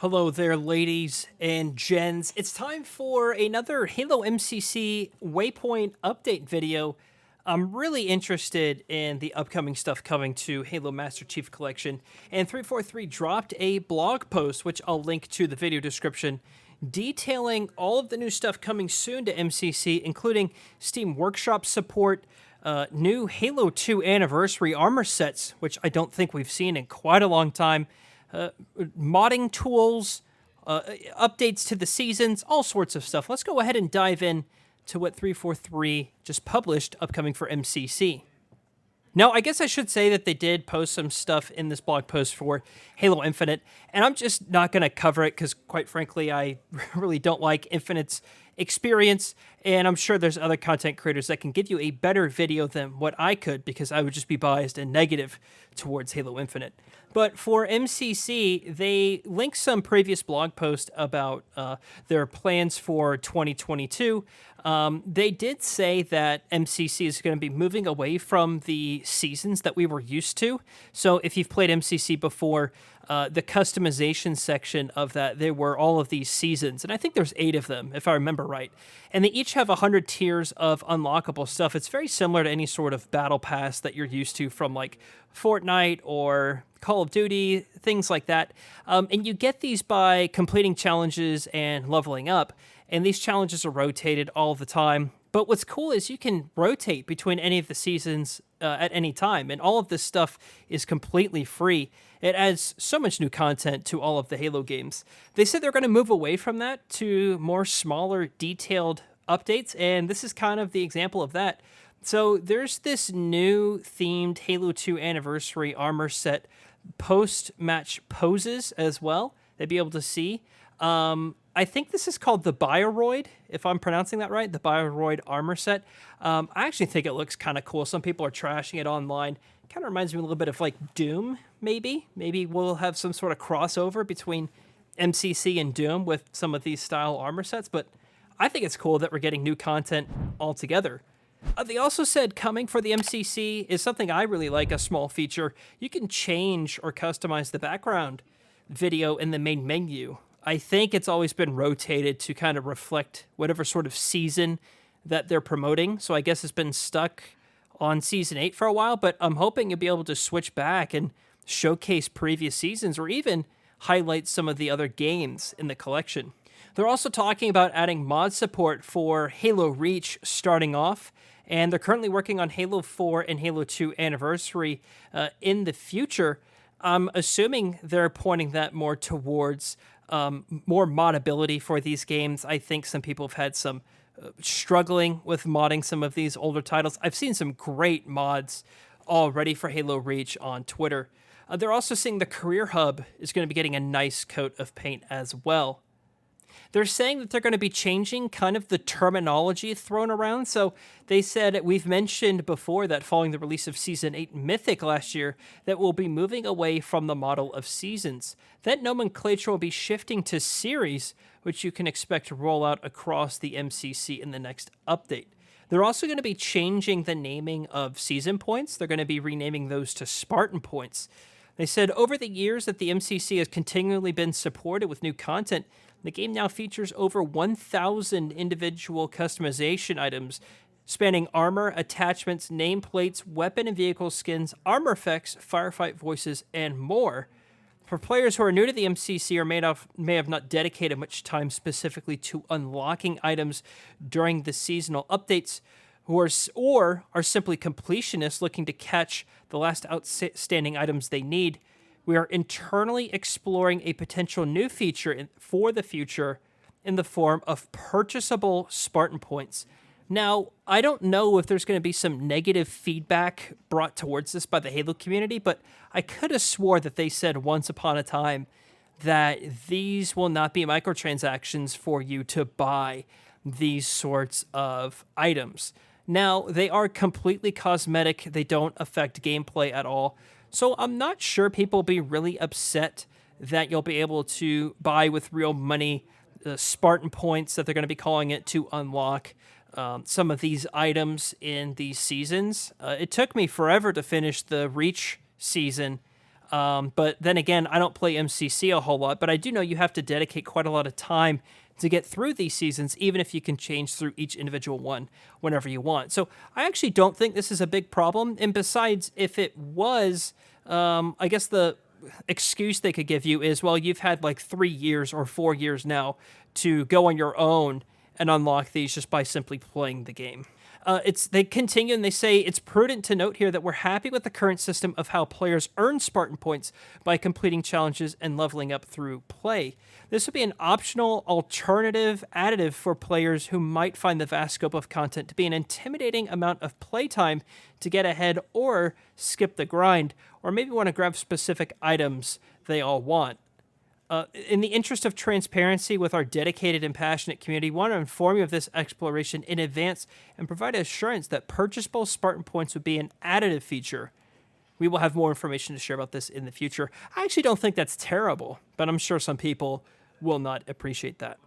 Hello there, ladies and gents. It's time for another Halo MCC Waypoint update video. I'm really interested in the upcoming stuff coming to Halo Master Chief Collection, and 343 dropped a blog post, which I'll link to the video description, detailing all of the new stuff coming soon to MCC, including Steam Workshop support, new Halo 2 Anniversary armor sets, which I don't think we've seen in quite a long time, modding tools, updates to the seasons, all sorts of stuff. Let's go ahead and dive in to what 343 just published upcoming for MCC. Now, I guess I should say that they did post some stuff in this blog post for Halo Infinite, and I'm just not going to cover it because, quite frankly, I really don't like Infinite's experience, and I'm sure there's other content creators that can give you a better video than what I could, because I would just be biased and negative towards Halo Infinite. But for MCC, they linked some previous blog posts about their plans for 2022. They did say that MCC is going to be moving away from the seasons that we were used to. So if you've played MCC before, the customization section of that, there were all of these seasons, and I think there's 8 of them, if I remember right. And they each have 100 tiers of unlockable stuff. It's very similar to any sort of battle pass that you're used to from like Fortnite or Call of Duty, things like that. And you get these by completing challenges and leveling up, and these challenges are rotated all the time. But what's cool is you can rotate between any of the seasons at any time, and all of this stuff is completely free. It adds so much new content to all of the Halo games. They said they're going to move away from that to more smaller, detailed updates, and this is kind of the example of that. So there's this new themed Halo 2 Anniversary armor set, post-match poses as well. They'd be able to see. I think this is called the Bioroid, if I'm pronouncing that right, the Bioroid armor set. I actually think it looks kind of cool. Some people are trashing it online. Kind of reminds me a little bit of like Doom, maybe. Maybe we'll have some sort of crossover between MCC and Doom with some of these style armor sets, but I think it's cool that we're getting new content altogether. They also said coming for the MCC is something I really like, a small feature. You can change or customize the background video in the main menu. I think it's always been rotated to kind of reflect whatever sort of season that they're promoting. So I guess it's been stuck on Season 8 for a while, but I'm hoping you'll be able to switch back and showcase previous seasons or even highlight some of the other games in the collection. They're also talking about adding mod support for Halo Reach starting off, and they're currently working on Halo 4 and Halo 2 Anniversary in the future. I'm assuming they're pointing that more towards more modability for these games. I think some people have had some struggling with modding some of these older titles. I've seen some great mods already for Halo Reach on Twitter. They're also seeing the Career Hub is going to be getting a nice coat of paint as well. They're saying that they're going to be changing kind of the terminology thrown around. So they said, we've mentioned before that following the release of Season 8 Mythic last year, that we'll be moving away from the model of seasons. That nomenclature will be shifting to series, which you can expect to roll out across the MCC in the next update. They're also going to be changing the naming of season points. They're going to be renaming those to Spartan points. They said over the years that the MCC has continually been supported with new content, the game now features over 1,000 individual customization items spanning armor, attachments, nameplates, weapon and vehicle skins, armor effects, firefight voices, and more. For players who are new to the MCC or may have not dedicated much time specifically to unlocking items during the seasonal updates, or are simply completionists looking to catch the last outstanding items they need, we are internally exploring a potential new feature for the future in the form of purchasable Spartan points. Now, I don't know if there's going to be some negative feedback brought towards this by the Halo community, but I could have swore that they said once upon a time that these will not be microtransactions for you to buy these sorts of items. Now, they are completely cosmetic. They don't affect gameplay at all. So I'm not sure people will be really upset that you'll be able to buy with real money Spartan points, that they're going to be calling it, to unlock some of these items in these seasons. It took me forever to finish the Reach season. But then again, I don't play MCC a whole lot, but I do know you have to dedicate quite a lot of time to get through these seasons, even if you can change through each individual one whenever you want. So I actually don't think this is a big problem. And besides, if it was, I guess the excuse they could give you is, well, you've had like 3 years or 4 years now to go on your own and unlock these just by simply playing the game. They continue and they say it's prudent to note here that we're happy with the current system of how players earn Spartan points by completing challenges and leveling up through play. This would be an optional alternative additive for players who might find the vast scope of content to be an intimidating amount of playtime to get ahead or skip the grind, or maybe want to grab specific items they all want. In the interest of transparency with our dedicated and passionate community, we want to inform you of this exploration in advance and provide assurance that purchasable Spartan points would be an additive feature. We will have more information to share about this in the future. I actually don't think that's terrible, but I'm sure some people will not appreciate that.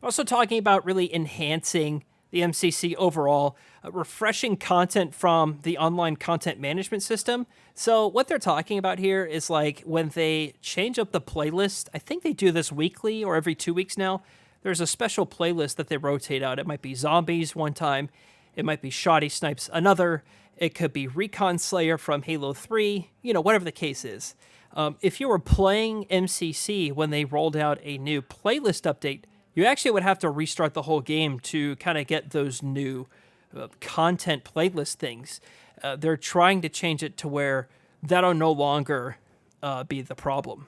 We're also talking about really enhancing the MCC overall, refreshing content from the online content management system. So what they're talking about here is like when they change up the playlist, I think they do this weekly or every 2 weeks now, there's a special playlist that they rotate out. It might be zombies one time, it might be shoddy snipes another, it could be Recon Slayer from Halo 3, whatever the case is. If you were playing MCC when they rolled out a new playlist update, you actually would have to restart the whole game to kind of get those new content playlist things. They're trying to change it to where that'll no longer be the problem.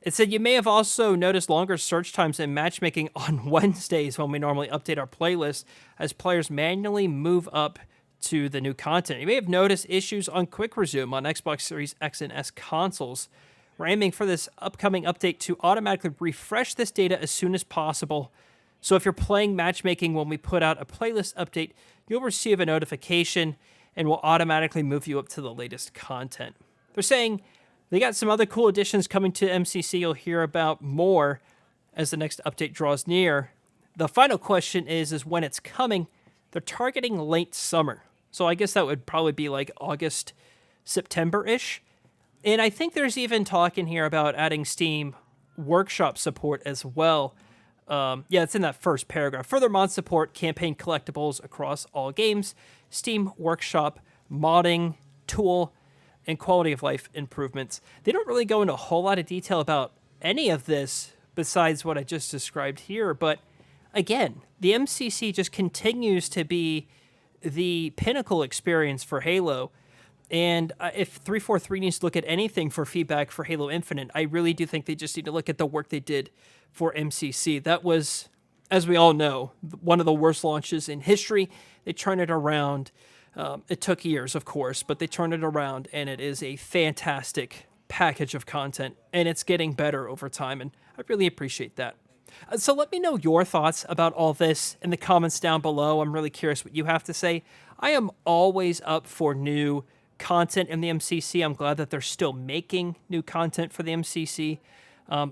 It said you may have also noticed longer search times and matchmaking on Wednesdays when we normally update our playlist as players manually move up to the new content. You may have noticed issues on Quick Resume on Xbox Series X and S consoles. We're aiming for this upcoming update to automatically refresh this data as soon as possible. So if you're playing matchmaking when we put out a playlist update, you'll receive a notification and will automatically move you up to the latest content. They're saying they got some other cool additions coming to MCC. You'll hear about more as the next update draws near. The final question is when it's coming. They're targeting late summer. So I guess that would probably be like August, September-ish. And I think there's even talk in here about adding Steam Workshop support as well. It's in that first paragraph. Further mod support, campaign collectibles across all games, Steam Workshop, modding, tool, and quality of life improvements. They don't really go into a whole lot of detail about any of this besides what I just described here. But again, the MCC just continues to be the pinnacle experience for Halo. And if 343 needs to look at anything for feedback for Halo Infinite, I really do think they just need to look at the work they did for MCC. That was, as we all know, one of the worst launches in history. They turned it around. It took years, of course, but they turned it around, and it is a fantastic package of content, and it's getting better over time, and I really appreciate that. So let me know your thoughts about all this in the comments down below. I'm really curious what you have to say. I am always up for new content in the MCC. I'm glad that they're still making new content for the MCC.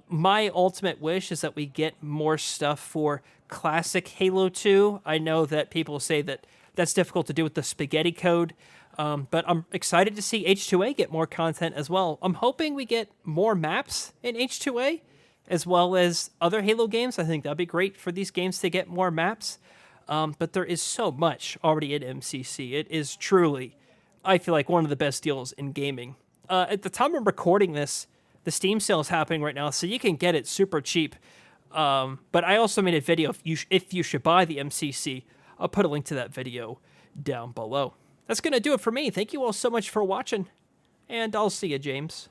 My ultimate wish is that we get more stuff for classic Halo 2. I know that people say that that's difficult to do with the spaghetti code, but I'm excited to see H2A get more content as well. I'm hoping we get more maps in H2A as well as other Halo games. I think that'd be great for these games to get more maps. But there is so much already in MCC. It is truly, I feel like, one of the best deals in gaming. At the time I'm recording this, the Steam sale is happening right now, so you can get it super cheap. But I also made a video if you should buy the MCC. I'll put a link to that video down below. That's going to do it for me. Thank you all so much for watching, and I'll see you, James.